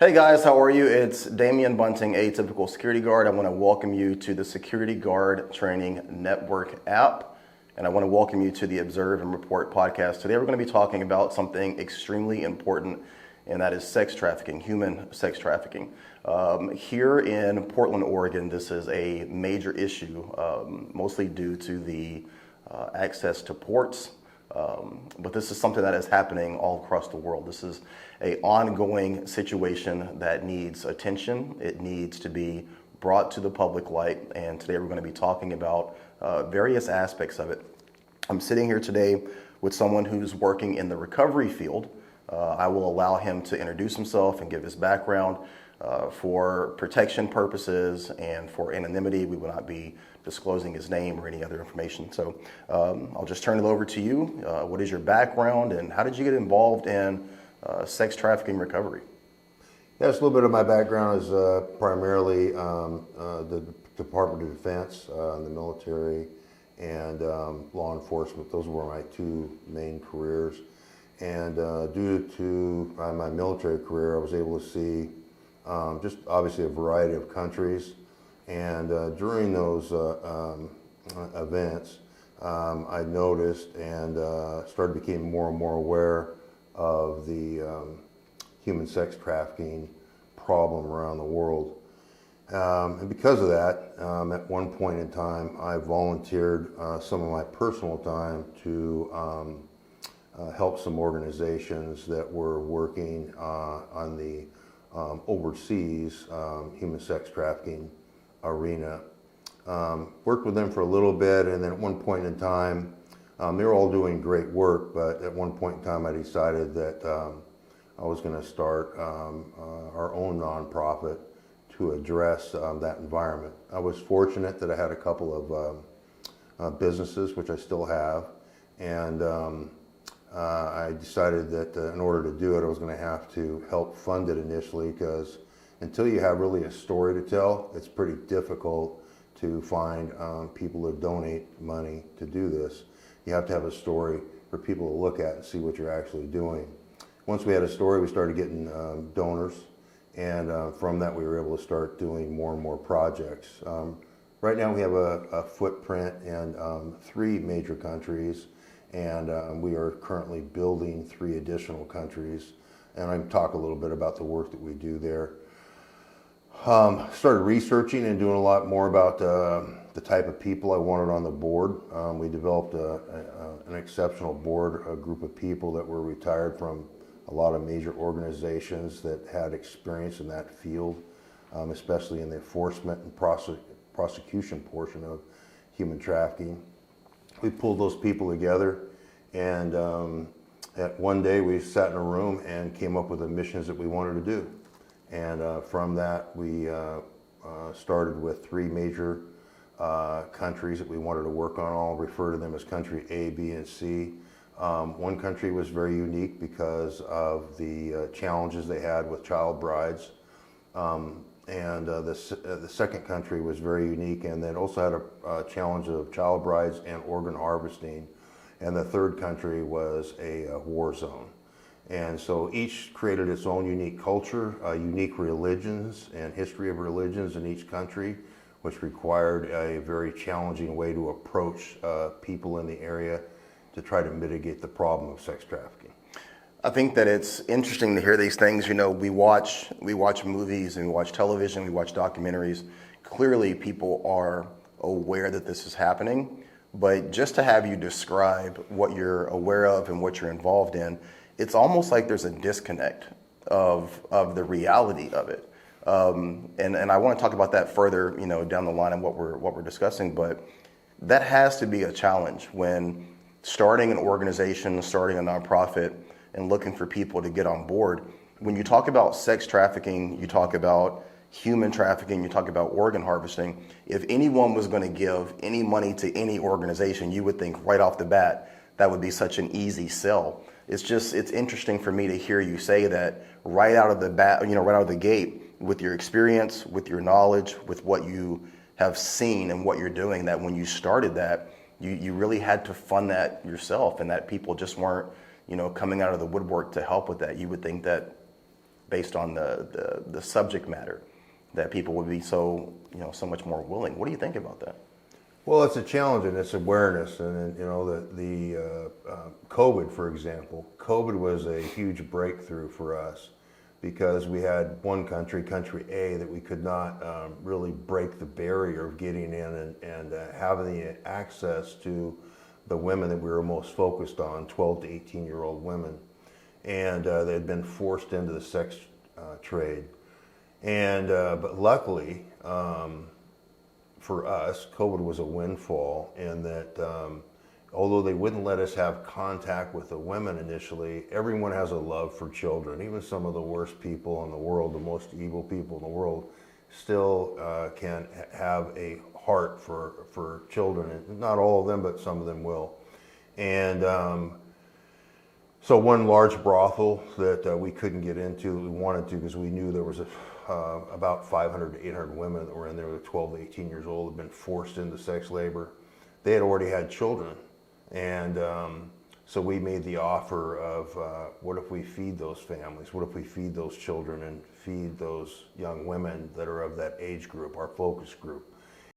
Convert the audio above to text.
Hey guys, how are you? It's Damian Bunting, Atypical Security Guard. I want to welcome you to the Security Guard Training Network app, and I want to welcome you to the Observe and Report podcast. Today we're going to be talking about something extremely important, and that is sex trafficking, human sex trafficking. Here in Portland, Oregon, this is a major issue, mostly due to the access to ports. But this is something that is happening all across the world. This is an ongoing situation that needs attention. It needs to be brought to the public light, and today we're going to be talking about various aspects of it. I'm sitting here today with someone who's working in the recovery field. I will allow him to introduce himself and give his background. For protection purposes and for anonymity, we will not be disclosing his name or any other information. So I'll just turn it over to you. What is your background and how did you get involved in sex trafficking recovery? Yes, a little bit of my background is primarily the Department of Defense, the military, and law enforcement. Those were my two main careers. And due to my military career, I was able to see just obviously a variety of countries. And during those events, I noticed and started becoming more and more aware of the human sex trafficking problem around the world. And because of that, at one point in time, I volunteered some of my personal time to help some organizations that were working on the overseas human sex trafficking arena. Worked with them for a little bit, and then at one point in time, they were all doing great work, but at one point in time I decided that I was going to start our own nonprofit to address that environment. I was fortunate that I had a couple of businesses, which I still have, and I decided that in order to do it, I was going to have to help fund it initially, because until you have really a story to tell, it's pretty difficult to find people to donate money to do this. You have to have a story for people to look at and see what you're actually doing. Once we had a story, we started getting donors, and from that we were able to start doing more and more projects. Right now we have a footprint in 3 major countries, and we are currently building 3 additional countries, and I can talk a little bit about the work that we do there. Started researching and doing a lot more about the type of people I wanted on the board. We developed an exceptional board, a group of people that were retired from a lot of major organizations that had experience in that field, especially in the enforcement and prosecution portion of human trafficking. We pulled those people together, and at one day we sat in a room and came up with the missions that we wanted to do. And from that we started with 3 major countries that we wanted to work on. I'll refer to them as country A, B, and C. One country was very unique because of the challenges they had with child brides. And the second country was very unique, and then also had a challenge of child brides and organ harvesting. And the third country was a war zone. And so each created its own unique culture, unique religions and history of religions in each country, which required a very challenging way to approach people in the area to try to mitigate the problem of sex trafficking. I think that it's interesting to hear these things. You know, we watch movies and we watch television, we watch documentaries. Clearly people are aware that this is happening, but just to have you describe what you're aware of and what you're involved in, it's almost like there's a disconnect of the reality of it. And I want to talk about that further, you know, down the line of what we're discussing, but that has to be a challenge when starting an organization, starting a nonprofit, and looking for people to get on board. When you talk about sex trafficking, you talk about human trafficking, you talk about organ harvesting. If anyone was going to give any money to any organization, you would think right off the bat that would be such an easy sell. It's interesting for me to hear you say that right out of the bat, you know, right out of the gate, with your experience, with your knowledge, with what you have seen and what you're doing, that when you started that, you really had to fund that yourself, and that people just weren't, you know, coming out of the woodwork to help with that. You would think that based on the subject matter, that people would be so, so much more willing. What do you think about that? Well, it's a challenge and it's awareness, and the COVID, for example, COVID was a huge breakthrough for us because we had one country A, that we could not really break the barrier of getting in and having the access to the women that we were most focused on, 12 to 18-year-old women, and they had been forced into the sex trade, and but luckily. For us, COVID was a windfall in that although they wouldn't let us have contact with the women initially, everyone has a love for children. Even some of the worst people in the world, the most evil people in the world, still can have a heart for children. And not all of them, but some of them will. And so one large brothel that we couldn't get into, that we wanted to because we knew there was about 500 to 800 women that were in there, that were 12 to 18 years old, had been forced into sex labor. They had already had children, and so we made the offer of what if we feed those families? What if we feed those children and feed those young women that are of that age group, our focus group?